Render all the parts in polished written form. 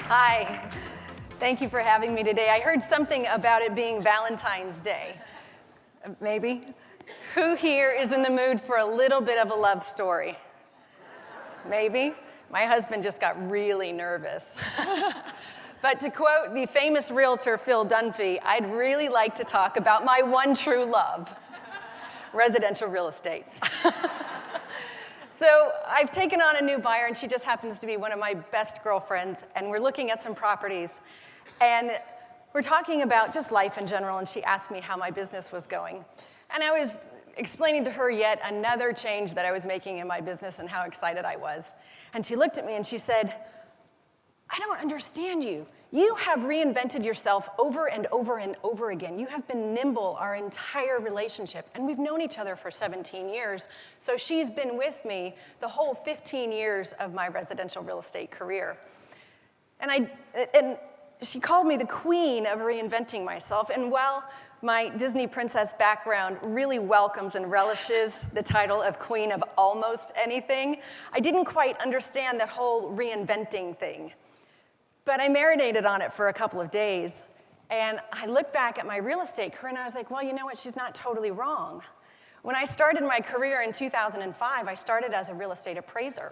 Hi. Thank you for having me today. I heard something about it being Valentine's Day. Maybe? Who here is in the mood for a little bit of a love story? Maybe? My husband just got really nervous. But to quote the famous realtor Phil Dunphy, I'd really like to talk about my one true love, residential real estate. So I've taken on a new buyer, and she just happens to be one of my best girlfriends, and we're looking at some properties. And we're talking about just life in general, and she asked me how my business was going. And I was explaining to her yet another change that I was making in my business and how excited I was. And she looked at me and she said, I don't understand you. You have reinvented yourself over and over and over again. You have been nimble our entire relationship, and we've known each other for 17 years. So she's been with me the whole 15 years of my residential real estate career. And she called me the queen of reinventing myself. And while my Disney princess background really welcomes and relishes the title of queen of almost anything, I didn't quite understand that whole reinventing thing. But I marinated on it for a couple of days, and I looked back at my real estate career, and I was like, well, you know what? She's not totally wrong. When I started my career in 2005, I started as a real estate appraiser.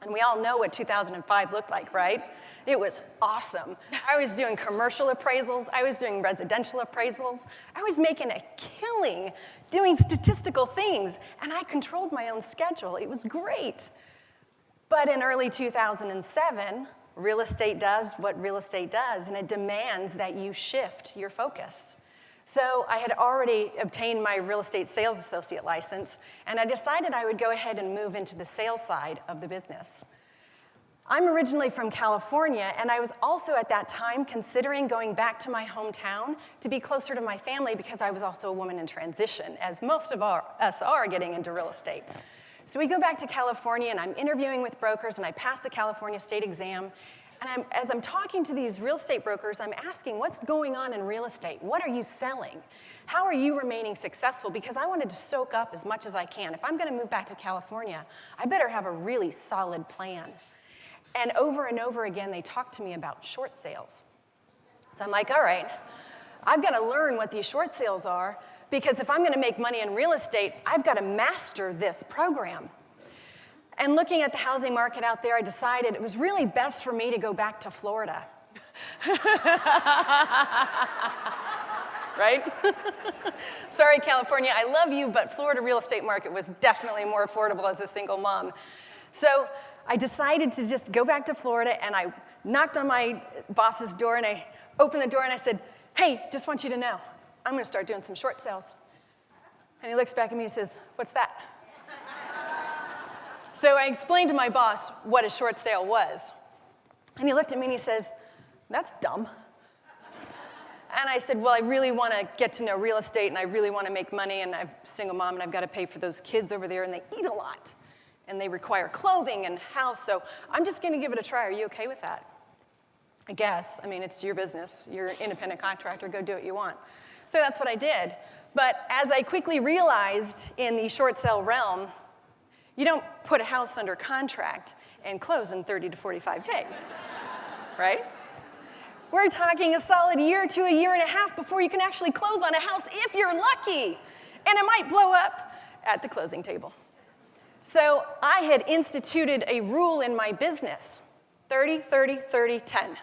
And we all know what 2005 looked like, right? It was awesome. I was doing commercial appraisals. I was doing residential appraisals. I was making a killing doing statistical things, and I controlled my own schedule. It was great. But in early 2007, real estate does what real estate does, and it demands that you shift your focus. So I had already obtained my real estate sales associate license, and I decided I would go ahead and move into the sales side of the business. I'm originally from California, and I was also at that time considering going back to my hometown to be closer to my family because I was also a woman in transition, as most of us are getting into real estate. So we go back to California, and I'm interviewing with brokers, and I pass the California state exam. And as I'm talking to these real estate brokers, I'm asking, what's going on in real estate? What are you selling? How are you remaining successful? Because I wanted to soak up as much as I can. If I'm going to move back to California, I better have a really solid plan. And over again, they talk to me about short sales. So I'm like, all right, I've got to learn what these short sales are, because if I'm going to make money in real estate, I've got to master this program. And looking at the housing market out there, I decided it was really best for me to go back to Florida. Right? Sorry, California, I love you, but Florida real estate market was definitely more affordable as a single mom. So I decided to just go back to Florida, and I knocked on my boss's door, and I opened the door, and I said, hey, just want you to know, I'm going to start doing some short sales. And he looks back at me and says, what's that? So I explained to my boss what a short sale was. And he looked at me and he says, that's dumb. And I said, well, I really want to get to know real estate, and I really want to make money, and I'm a single mom, and I've got to pay for those kids over there, and they eat a lot, and they require clothing and house, so I'm just going to give it a try. Are you okay with that? I guess. I mean, it's your business. You're an independent contractor. Go do what you want. So that's what I did. But as I quickly realized in the short sale realm, you don't put a house under contract and close in 30 to 45 days, right? We're talking a solid year to a year and a half before you can actually close on a house if you're lucky. And it might blow up at the closing table. So I had instituted a rule in my business, 30, 30, 30, 10.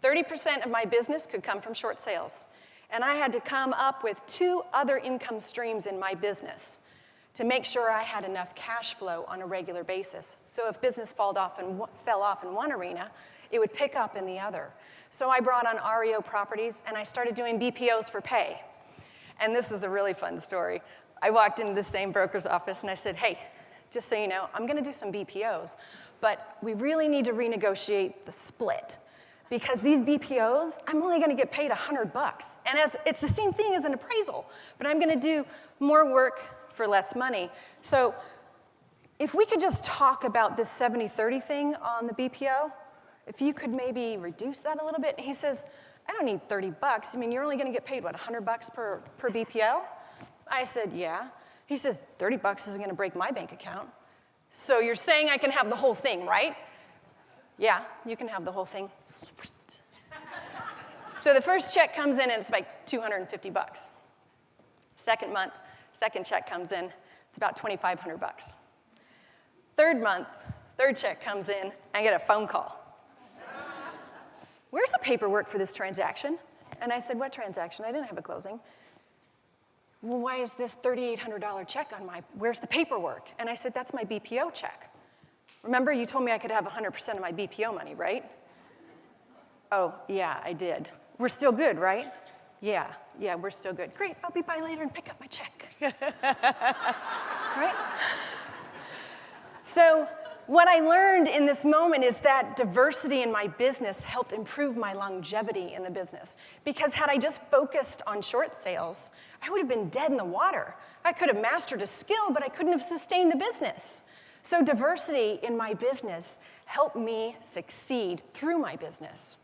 30% of my business could come from short sales. And I had to come up with 2 other income streams in my business to make sure I had enough cash flow on a regular basis. So if business fell off in one arena, it would pick up in the other. So I brought on REO properties, and I started doing BPOs for pay. And this is a really fun story. I walked into the same broker's office, and I said, hey, just so you know, I'm going to do some BPOs, but we really need to renegotiate the split. Because these BPOs, I'm only going to get paid $100. And it's the same thing as an appraisal, but I'm going to do more work for less money. So if we could just talk about this 70-30 thing on the BPO, if you could maybe reduce that a little bit. He says, I don't need $30. I mean, you're only going to get paid, what, $100 per BPO? I said, yeah. He says, $30 isn't going to break my bank account. So you're saying I can have the whole thing, right? Yeah, you can have the whole thing. Sweet. So the first check comes in, and it's like $250. Second month, second check comes in, it's about $2,500. Third month, third check comes in, and I get a phone call. Where's the paperwork for this transaction? And I said, what transaction? I didn't have a closing. Well, why is this $3,800 check on where's the paperwork? And I said, that's my BPO check. Remember, you told me I could have 100% of my BPO money, right? Oh, yeah, I did. We're still good, right? Yeah, we're still good. Great, I'll be by later and pick up my check. Right? So what I learned in this moment is that diversity in my business helped improve my longevity in the business. Because had I just focused on short sales, I would have been dead in the water. I could have mastered a skill, but I couldn't have sustained the business. So diversity in my business helped me succeed through my business.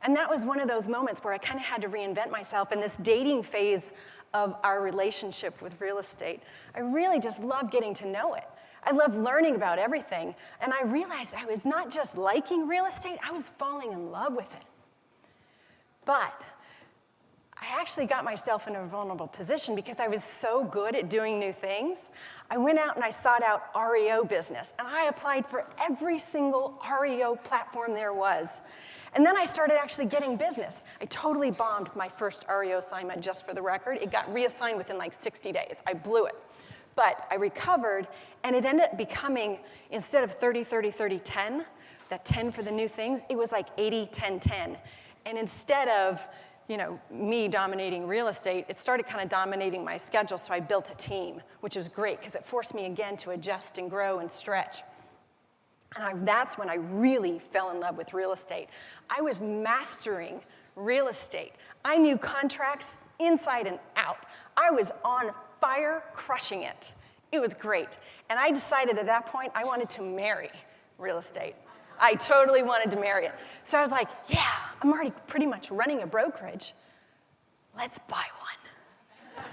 And that was one of those moments where I kind of had to reinvent myself in this dating phase of our relationship with real estate. I really just loved getting to know it. I loved learning about everything. And I realized I was not just liking real estate, I was falling in love with it. But I actually got myself in a vulnerable position because I was so good at doing new things. I went out and I sought out REO business, and I applied for every single REO platform there was. And then I started actually getting business. I totally bombed my first REO assignment, just for the record. It got reassigned within like 60 days. I blew it. But I recovered, and it ended up becoming, instead of 30, 30, 30, 10, that 10 for the new things, it was like 80, 10, 10. And instead of me dominating real estate, it started kind of dominating my schedule, so I built a team, which was great because it forced me again to adjust and grow and stretch. And that's when I really fell in love with real estate. I was mastering real estate. I knew contracts inside and out. I was on fire, crushing it. It was great. And I decided at that point I wanted to marry real estate. I totally wanted to marry it. So I was like, yeah, I'm already pretty much running a brokerage. Let's buy one.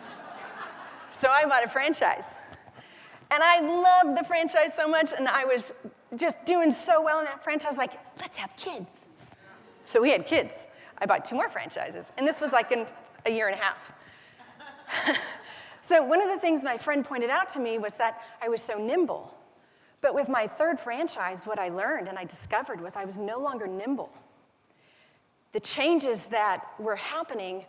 So I bought a franchise. And I loved the franchise so much, and I was just doing so well in that franchise, like, let's have kids. So we had kids. I bought 2 more franchises, and this was like in a year and a half. So one of the things my friend pointed out to me was that I was so nimble. But with my third franchise, what I learned and I discovered was I was no longer nimble. The changes that were happening,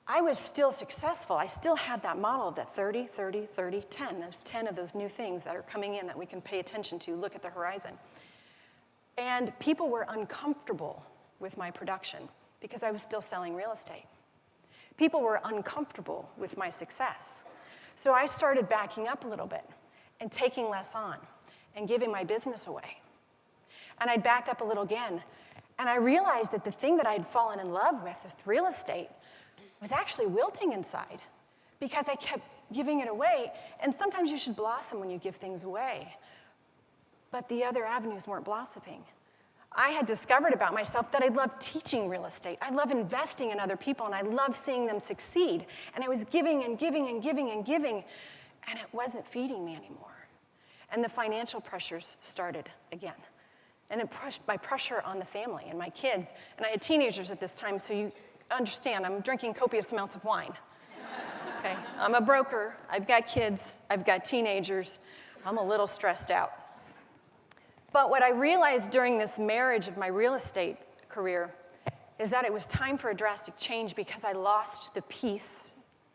I was still successful. I still had that model of that 30, 30, 30, 10. There's 10 of those new things that are coming in that we can pay attention to, look at the horizon. And people were uncomfortable with my production because I was still selling real estate. People were uncomfortable with my success. So I started backing up a little bit and taking less on and giving my business away. And I'd back up a little again, and I realized that the thing that I'd fallen in love with real estate, was actually wilting inside because I kept giving it away. And sometimes you should blossom when you give things away. But the other avenues weren't blossoming. I had discovered about myself that I love teaching real estate. I love investing in other people, and I love seeing them succeed. And I was giving and giving and giving and giving, and it wasn't feeding me anymore. And the financial pressures started again. And it pushed my pressure on the family and my kids. And I had teenagers at this time, so you understand, I'm drinking copious amounts of wine. Okay, I'm a broker, I've got kids, I've got teenagers, I'm a little stressed out. But what I realized during this marriage of my real estate career is that it was time for a drastic change because I lost the peace.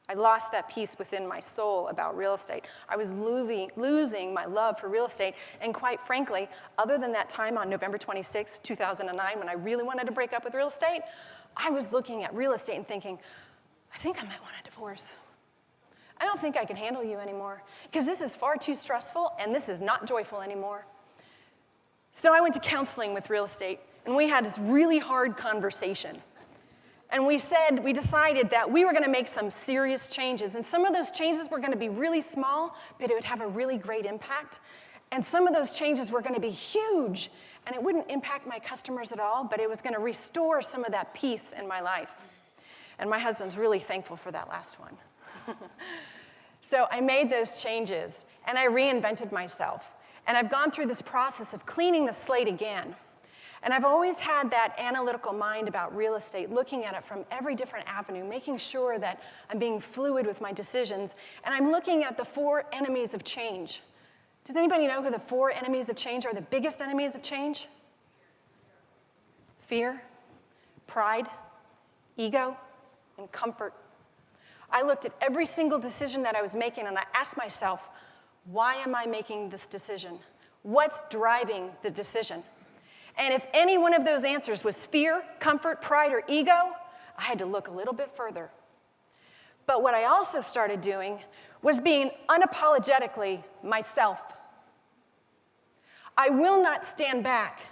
I lost that peace within my soul about real estate. I was losing my love for real estate, and quite frankly, other than that time on November 26, 2009, when I really wanted to break up with real estate, I was looking at real estate and thinking, I think I might want a divorce. I don't think I can handle you anymore because this is far too stressful and this is not joyful anymore. So I went to counseling with real estate, and we had this really hard conversation. And we decided that we were going to make some serious changes. And some of those changes were going to be really small, but it would have a really great impact. And some of those changes were going to be huge, and it wouldn't impact my customers at all, but it was going to restore some of that peace in my life. And my husband's really thankful for that last one. So I made those changes, and I reinvented myself. And I've gone through this process of cleaning the slate again. And I've always had that analytical mind about real estate, looking at it from every different avenue, making sure that I'm being fluid with my decisions. And I'm looking at the 4 enemies of change. Does anybody know who the 4 enemies of change are, the biggest enemies of change? Fear, pride, ego, and comfort. I looked at every single decision that I was making, and I asked myself, why am I making this decision? What's driving the decision? And if any one of those answers was fear, comfort, pride, or ego, I had to look a little bit further. But what I also started doing was being unapologetically myself. I will not stand back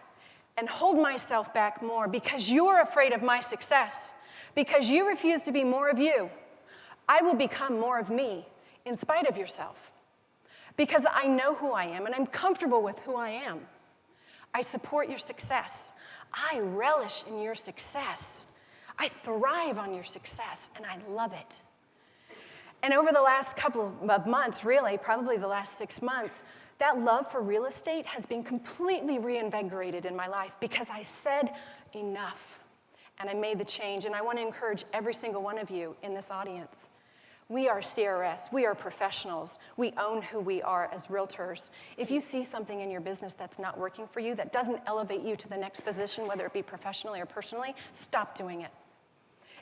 and hold myself back more because you're afraid of my success, because you refuse to be more of you. I will become more of me in spite of yourself, because I know who I am and I'm comfortable with who I am. I support your success. I relish in your success. I thrive on your success, and I love it. And over the last couple of months, really, probably the last 6 months, that love for real estate has been completely reinvigorated in my life because I said enough, and I made the change. And I want to encourage every single one of you in this audience. We are CRS. We are professionals. We own who we are as realtors. If you see something in your business that's not working for you, that doesn't elevate you to the next position, whether it be professionally or personally, stop doing it.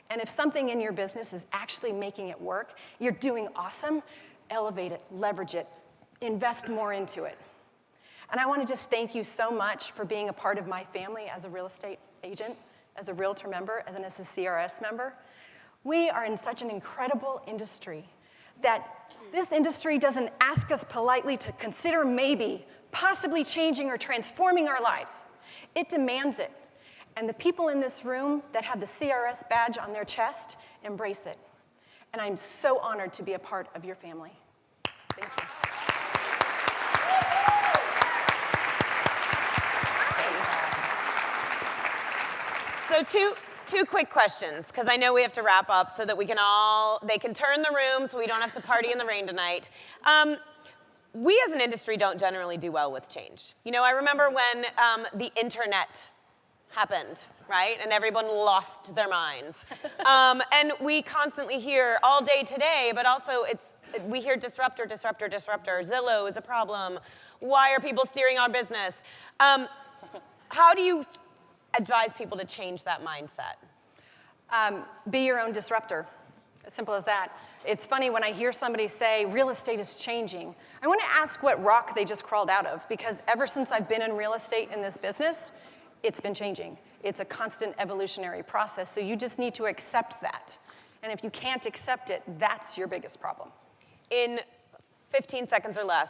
And if something in your business is actually making it work, you're doing awesome, elevate it, leverage it, invest more into it. And I want to just thank you so much for being a part of my family as a real estate agent, as a realtor member, and as a CRS member. We are in such an incredible industry that this industry doesn't ask us politely to consider maybe, possibly changing or transforming our lives. It demands it. And the people in this room that have the CRS badge on their chest embrace it. And I'm so honored to be a part of your family. Thank you. So two quick questions, because I know we have to wrap up so that they can turn the room so we don't have to party in the rain tonight. We as an industry don't generally do well with change. You know, I remember when the internet happened, right? And everyone lost their minds. And we constantly hear all day today, but also we hear disruptor, disruptor, disruptor. Zillow is a problem. Why are people steering our business? How do you advise people to change that mindset? Be your own disruptor. As simple as that. It's funny when I hear somebody say, real estate is changing. I want to ask what rock they just crawled out of, because ever since I've been in real estate in this business, it's been changing. It's a constant evolutionary process, so you just need to accept that. And if you can't accept it, that's your biggest problem. In 15 seconds or less,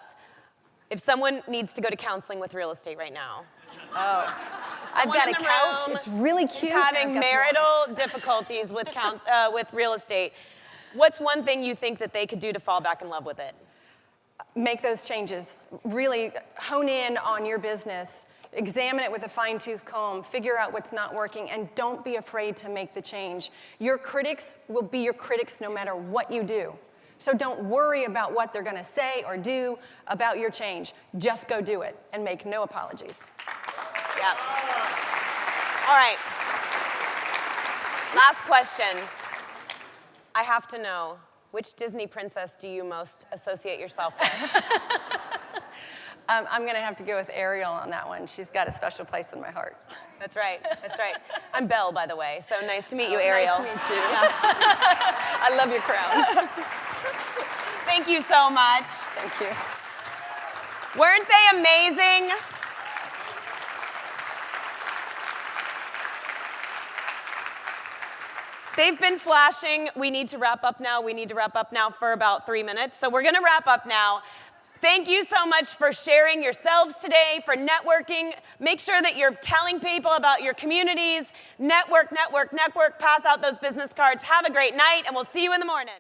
if someone needs to go to counseling with real estate right now, I've got a couch. It's really cute. Having marital difficulties with real estate. What's one thing you think that they could do to fall back in love with it? Make those changes. Really hone in on your business. Examine it with a fine-tooth comb. Figure out what's not working, and don't be afraid to make the change. Your critics will be your critics no matter what you do. So don't worry about what they're going to say or do about your change. Just go do it and make no apologies. Yep. All right. Last question. I have to know, which Disney princess do you most associate yourself with? I'm going to have to go with Ariel on that one. She's got a special place in my heart. That's right. That's right. I'm Belle, by the way, so nice to meet you, Ariel. Nice to meet you. Yeah. I love your crown. Thank you so much. Thank you. Weren't they amazing? They've been flashing. We need to wrap up now. We need to wrap up now for about 3 minutes. So we're going to wrap up now. Thank you so much for sharing yourselves today, for networking. Make sure that you're telling people about your communities. Network, network, network. Pass out those business cards. Have a great night, and we'll see you in the morning.